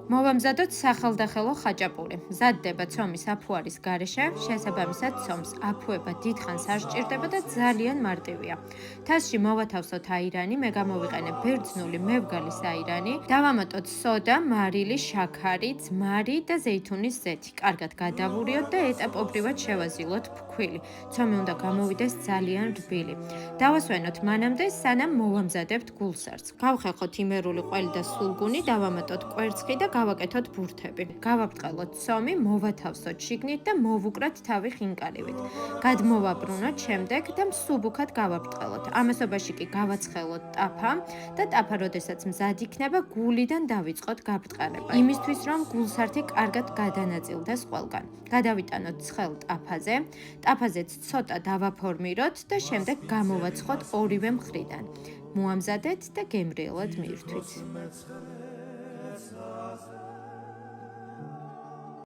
მოვამზადოთ სახელდახელო ხაჭაპური. მზადდება ცომის აფუარის გარეშე, შესაბამისად ცომს აფუება დიდხანს არ სჭირდება და ძალიან მარტივია. თასში მოვათავსოთ აირანი, მე გამოვიყენებ ბერძნული მევგალის აირანი, დავამატოთ სოდა, მარილი, შაქარი, ძმარი და ზეითუნის ზეთი. კარგად გადავურიოთ და ეტაპობრივად შევაზილოთ ფქვილი. ცომი უნდა გამოვიდეს ძალიან რბილი. დავასვენოთ მანამდე, სანამ მოვამზადებთ გულსარს. გავხეხოთ იმერული ყველი და სულგუნი, დავამატოთ კვერცხი და გავაკეთოთ ბურთები. გავაბრტყელოთ ცომი, მოვათავსოთ შიგნით და მოვუკრათ თავი ხინკალივით. გადმოვაბრუნოთ შემდეგ და მსუბუქად გავაბრტყელოთ. ამასობაში კი გავაცხელოთ ტაფა და ტაფა, როდესაც მზად იქნება, გულიდან დავიწყოთ გაბრტყელება. იმისთვის, რომ გულსართი კარგად გადანაწილდეს ყველგან. გადავიტანოთ ცხელ ტაფაზე, ტაფაზეც ცოტა დავაფორმიროთ და შემდეგ გამოვაცხოთ ორივე მხრიდან. მოამზადეთ და გემრიელად მივთვით.